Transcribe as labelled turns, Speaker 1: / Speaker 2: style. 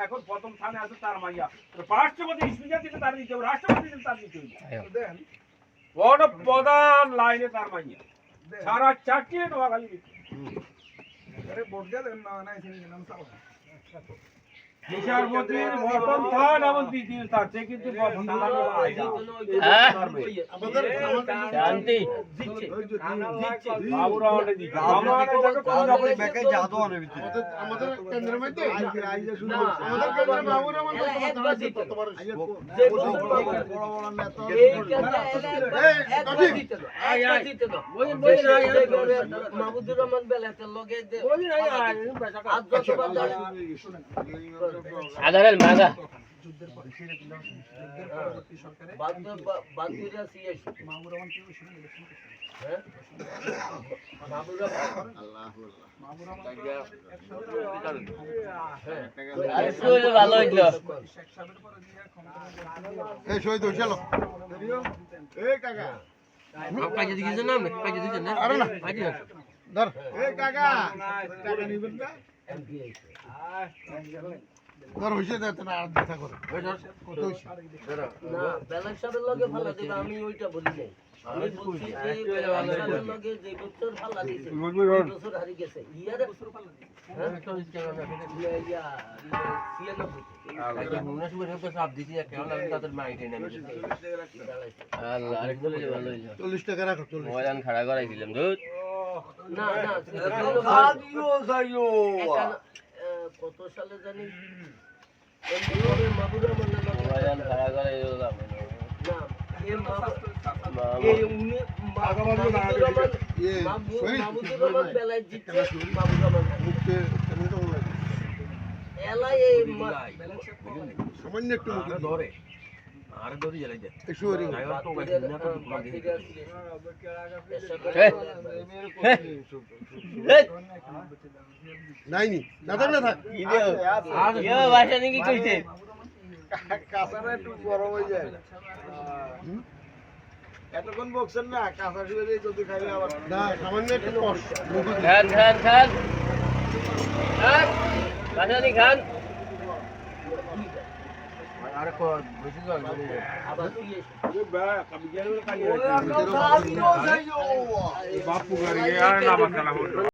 Speaker 1: এখন প্রথম স্থানে আছে তার মাইয়া রাষ্ট্রপতি স্পিকার দিতে তার নিতে রাষ্ট্রপতি তার নিতে বড় প্রধান লাইনে তার মাইয়া সারা চারটি নোয়াখালী বিচারপতির প্রথম স্থান এমন দ্বিতীয় স্থান সে কিন্তু
Speaker 2: শান্তি
Speaker 3: আমাদের কেন্দ্রের মধ্যে
Speaker 2: মাহমুদুর রহমান বেলাতের লগে আদারের মাগা যুদ্ধের পরে সরকারে বাদুরা সিএস মাহমুদুর রহমান কি শুনে ইলেকশন করছে হ্যাঁ মাহমুদুর রহমান আল্লাহু মাহমুদুর রহমান আসলে ভালো হইলো শেখ সাহেবের পরে দিয়ে ক্ষমতা
Speaker 3: এই শহীদ হই চলো এই কাকা
Speaker 2: কাজে দিছে না কাজে দিছে না
Speaker 3: আরে না
Speaker 2: কাজে
Speaker 3: ধর এই কাকা টাকা নিবেন না
Speaker 2: এমপি আইছে
Speaker 3: ধর হইছে না না আর দেখা করে কত হইছে
Speaker 2: না ব্যালেন্স সাহেবের লগে ভালো দিবা আমি ওইটা বলি নাই আমি বলছি যে ব্যালেন্স সাহেবের লগে যে বছর ভালো দিছে বছর হারি গেছে ইয়ার বছর ভালো দিছে হ্যাঁ তো ইয়া সিএনএফ মুনা সুবর তো সব দিছি কেন তাদের মাইটে নেই আল্লাহ আরেকজন ভালো হইলো
Speaker 3: 40 টাকা রাখো 40
Speaker 2: ময়দান খাড়া করাইছিলাম দুধ না না
Speaker 3: খাদিও যাইও
Speaker 2: কত সালে জানি এমনি মাহমুদুর রহমান ময়দান খাড়া করাইছিলাম না মাহমুদুর রহমান বেলায় জিতছে মাহমুদুর রহমান
Speaker 3: মুখে কেমনটা বলে
Speaker 2: এলাই এই
Speaker 3: সামান্য একটু মুখে
Speaker 2: ধরে আর ধরে জ্বালাই দে
Speaker 3: এসুরি
Speaker 2: ড্রাইভার তো গাড়ি না তো
Speaker 3: নাই নি না থাক না থাক
Speaker 2: ইয়ে ভাষা নাকি কইছে
Speaker 3: কাঁচাটা একটু গরম হয়ে যায় এতক্ষণ বকছেন না কাঁচা শুয়ে যদি খাইলে আবার না সামান্য একটু কষ্ট
Speaker 2: খান খান খান খান ভাষা নি খান আরে কো বেশি জল আবার
Speaker 1: বাপু গাড়ি আর না বাঁচালা